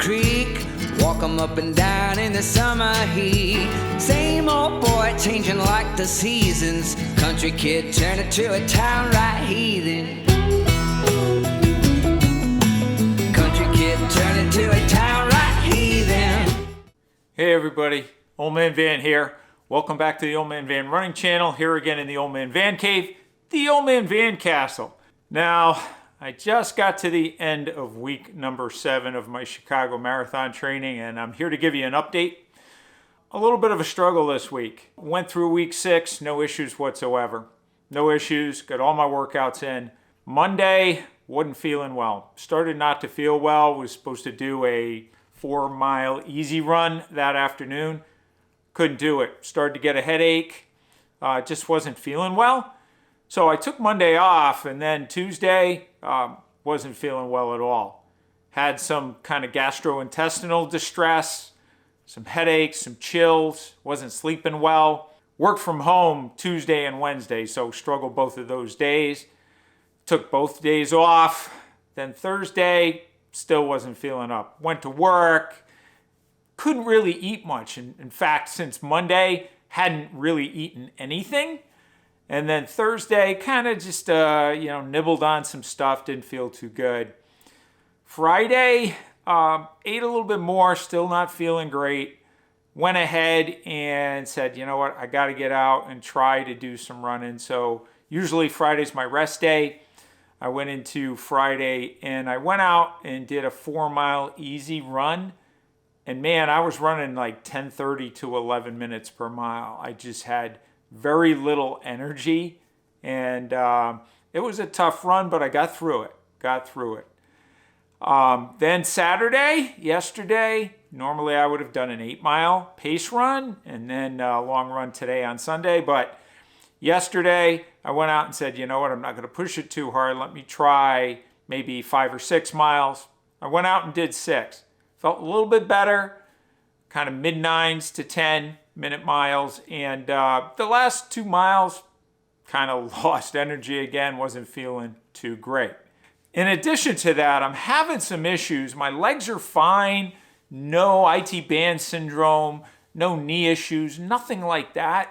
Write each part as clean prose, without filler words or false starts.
creek. Walk 'em up and down in the summer heat. Same old boy changing like the seasons. Country kid turning to a town right heathen. Country kid turning to a town right heathen. Hey everybody, Old Man Van here. Welcome back to the Old Man Van Running Channel. Here again in the Old Man Van Cave, the Old Man Van Castle. Now, I just got to the end of week number 7 of my Chicago Marathon training, and I'm here to give you an update. A little bit of a struggle this week. Went through week 6, no issues whatsoever. No issues, got all my workouts in. Monday, wasn't feeling well. Started not to feel well, was supposed to do a 4-mile easy run that afternoon. Couldn't do it. Started to get a headache. Just wasn't feeling well. So I took Monday off, and then Tuesday, wasn't feeling well at all. Had some kind of gastrointestinal distress, some headaches, some chills, wasn't sleeping well. Worked from home Tuesday and Wednesday, so struggled both of those days. Took both days off. Then Thursday, still wasn't feeling up. Went to work, couldn't really eat much. In fact, since Monday, hadn't really eaten anything. And then Thursday, kind of just, nibbled on some stuff, didn't feel too good. Friday, ate a little bit more, still not feeling great. Went ahead and said, you know what, I got to get out and try to do some running. So usually Friday's my rest day. I went into Friday and I went out and did a 4-mile easy run. And man, I was running like 10:30 to 11 minutes per mile. I just had very little energy, and it was a tough run, but I got through it. Then Saturday, yesterday, normally I would have done an 8-mile pace run and then a long run today on Sunday, but yesterday I went out and said, you know what, I'm not going to push it too hard. Let me try maybe 5 or 6 miles. I went out and did 6. Felt a little bit better, kind of mid-9s to 10-minute miles, and the last 2 miles kind of lost energy again, wasn't feeling too great. In addition to that, I'm having some issues. My legs are fine, no IT band syndrome, no knee issues, nothing like that,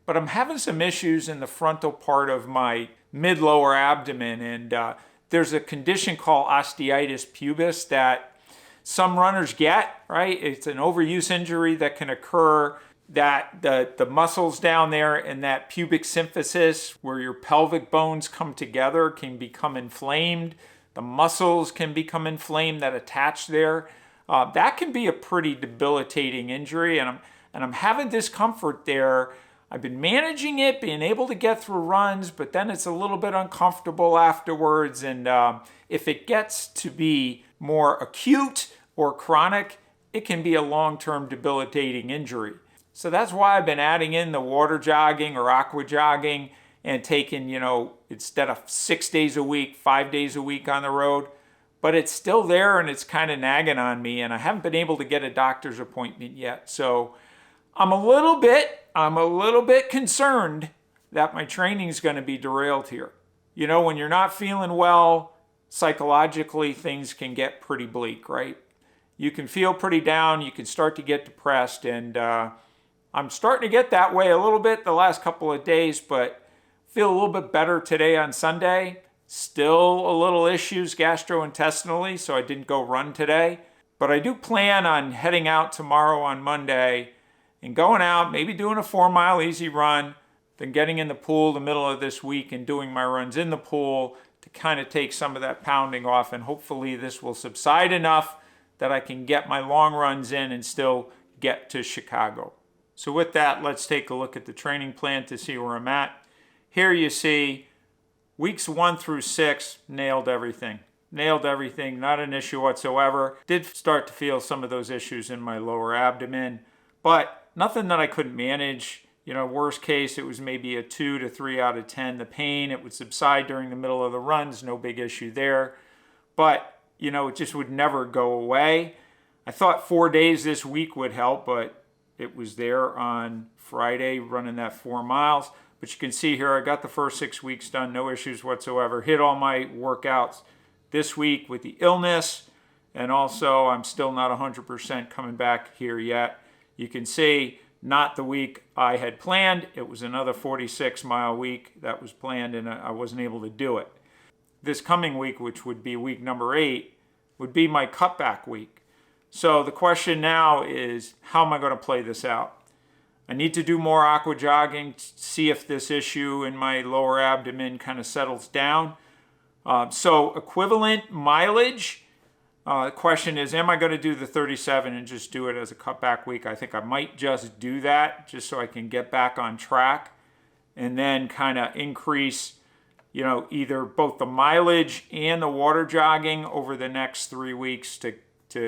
but I'm having some issues in the frontal part of my mid-lower abdomen, and there's a condition called osteitis pubis that some runners get, right? It's an overuse injury that can occur, that the muscles down there in that pubic symphysis where your pelvic bones come together can become inflamed. The muscles can become inflamed that attach there. That can be a pretty debilitating injury, and I'm having discomfort there. I've been managing it, being able to get through runs, but then it's a little bit uncomfortable afterwards, and if it gets to be more acute or chronic, it can be a long-term debilitating injury. So that's why I've been adding in the water jogging or aqua jogging and taking, instead of 6 days a week, 5 days a week on the road. But it's still there and it's kind of nagging on me, and I haven't been able to get a doctor's appointment yet. So I'm a little bit concerned that my training is going to be derailed here. When you're not feeling well, psychologically things can get pretty bleak, right? You can feel pretty down, you can start to get depressed, and I'm starting to get that way a little bit the last couple of days, but feel a little bit better today on Sunday. Still a little issues gastrointestinally, so I didn't go run today. But I do plan on heading out tomorrow on Monday and going out, maybe doing a 4-mile easy run, then getting in the pool the middle of this week and doing my runs in the pool to kind of take some of that pounding off, and hopefully this will subside enough that I can get my long runs in and still get to Chicago. So with that, let's take a look at the training plan to see where I'm at. Here you see weeks 1 through 6, nailed everything. Not an issue whatsoever. Did start to feel some of those issues in my lower abdomen, but nothing that I couldn't manage. Worst case, it was maybe a 2 to 3 out of 10. The pain, it would subside during the middle of the runs, no big issue there. But it just would never go away. I thought 4 days this week would help, but it was there on Friday running that 4 miles. But you can see here, I got the first 6 weeks done, no issues whatsoever. Hit all my workouts this week with the illness And also, I'm still not 100% coming back here yet. You can see, not the week I had planned. It was another 46-mile week that was planned, and I wasn't able to do it. This coming week, which would be week number 8, would be my cutback week. So the question now is, how am I going to play this out? I need to do more aqua jogging, see if this issue in my lower abdomen kind of settles down. So equivalent mileage. The question is, am I going to do the 37 and just do it as a cutback week? I think I might just do that just so I can get back on track and then kind of increase, either both the mileage and the water jogging over the next 3 weeks to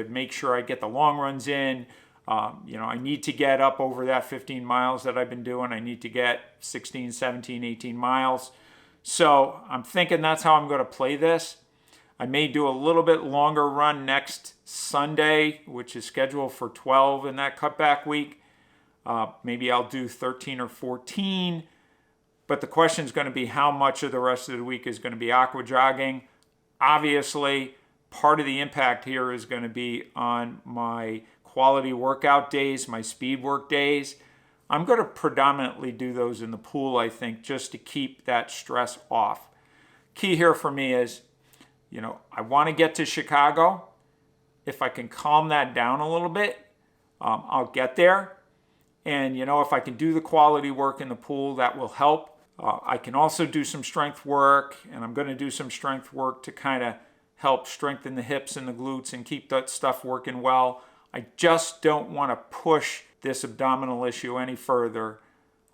make sure I get the long runs in. I need to get up over that 15 miles that I've been doing. I need to get 16, 17, 18 miles. So I'm thinking that's how I'm going to play this. I may do a little bit longer run next Sunday, which is scheduled for 12 in that cutback week. Maybe I'll do 13 or 14. But the question is going to be how much of the rest of the week is going to be aqua jogging. Obviously, part of the impact here is going to be on my quality workout days, my speed work days. I'm going to predominantly do those in the pool, I think, just to keep that stress off. Key here for me is, I want to get to Chicago. If I can calm that down a little bit, I'll get there. And, if I can do the quality work in the pool, that will help. I can also do some strength work, and I'm going to do some strength work to kind of help strengthen the hips and the glutes and keep that stuff working well. I just don't want to push this abdominal issue any further.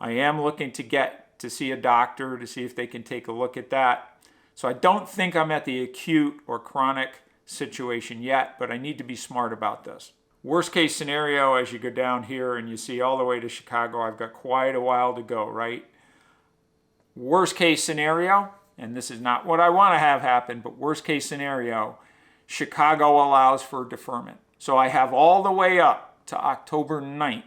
I am looking to get to see a doctor to see if they can take a look at that. So I don't think I'm at the acute or chronic situation yet, but I need to be smart about this. Worst case scenario, as you go down here and you see all the way to Chicago, I've got quite a while to go, right? Worst case scenario, and this is not what I want to have happen, but worst case scenario, Chicago allows for deferment. So I have all the way up to October 9th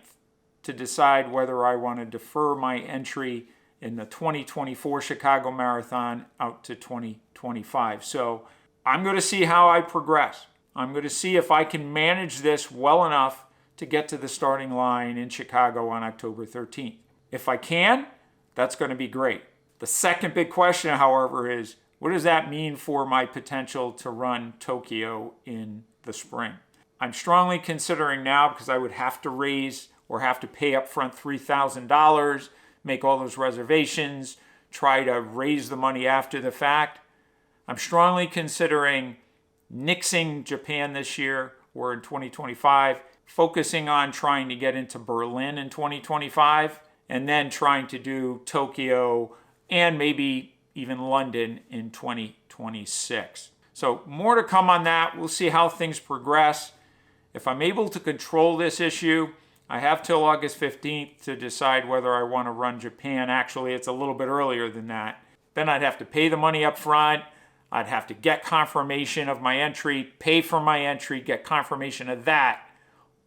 to decide whether I want to defer my entry in the 2024 Chicago Marathon out to 2025. So I'm going to see how I progress. I'm going to see if I can manage this well enough to get to the starting line in Chicago on October 13th. If I can, that's going to be great. The second big question, however, is what does that mean for my potential to run Tokyo in the spring? I'm strongly considering now, because I would have to raise or have to pay up front $3,000, make all those reservations, try to raise the money after the fact. I'm strongly considering nixing Japan this year or in 2025, focusing on trying to get into Berlin in 2025, and then trying to do Tokyo and maybe even London in 2026. So more to come on that. We'll see how things progress. If I'm able to control this issue, I have till August 15th to decide whether I want to run Japan. Actually, it's a little bit earlier than that. Then I'd have to pay the money up front. I'd have to get confirmation of my entry, pay for my entry, get confirmation of that,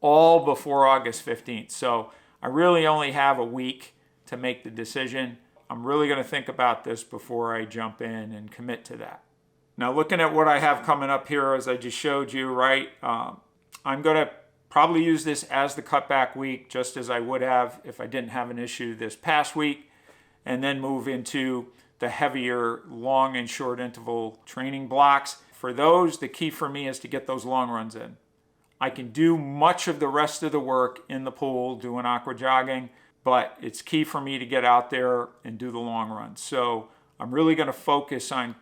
all before August 15th. So I really only have a week to make the decision. I'm really going to think about this before I jump in and commit to that. Now, looking at what I have coming up here, as I just showed you, right, I'm going to probably use this as the cutback week, just as I would have if I didn't have an issue this past week, and then move into the heavier long and short interval training blocks. For those, the key for me is to get those long runs in. I can do much of the rest of the work in the pool doing aqua jogging, but it's key for me to get out there and do the long runs. So I'm really going to focus on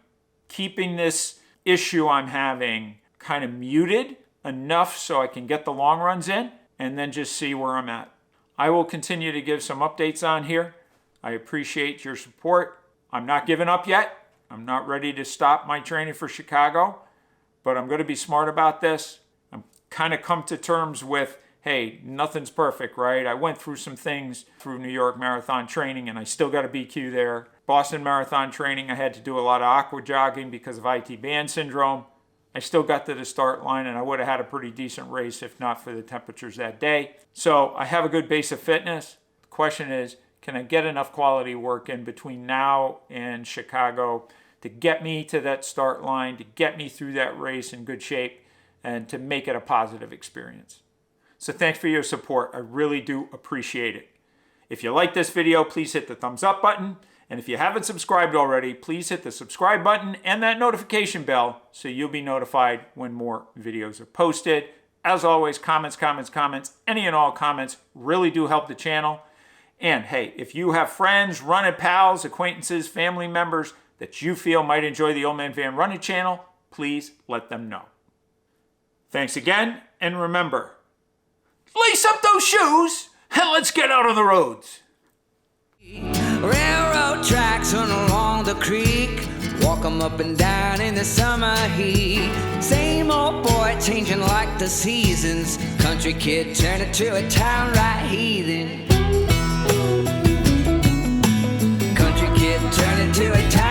keeping this issue I'm having kind of muted enough so I can get the long runs in and then just see where I'm at. I will continue to give some updates on here. I appreciate your support. I'm not giving up yet. I'm not ready to stop my training for Chicago, but I'm going to be smart about this. I'm kind of come to terms with, hey, nothing's perfect, right? I went through some things through New York Marathon training and I still got a BQ there. Boston Marathon training, I had to do a lot of aqua jogging because of IT band syndrome. I still got to the start line and I would have had a pretty decent race if not for the temperatures that day. So I have a good base of fitness. The question is, can I get enough quality work in between now and Chicago to get me to that start line, to get me through that race in good shape, and to make it a positive experience. So thanks for your support. I really do appreciate it. If you like this video, please hit the thumbs up button. And if you haven't subscribed already, please hit the subscribe button and that notification bell so you'll be notified when more videos are posted. As always, comments, any and all comments really do help the channel. And hey, if you have friends, running pals, acquaintances, family members that you feel might enjoy the Old Man Van Running channel, please let them know. Thanks again, and remember, lace up those shoes and let's get out on the roads. Railroad tracks run along the creek, walk 'em up and down in the summer heat. Same old boy changing like the seasons, country kid turning to a town right heathen. Country kid turning to a town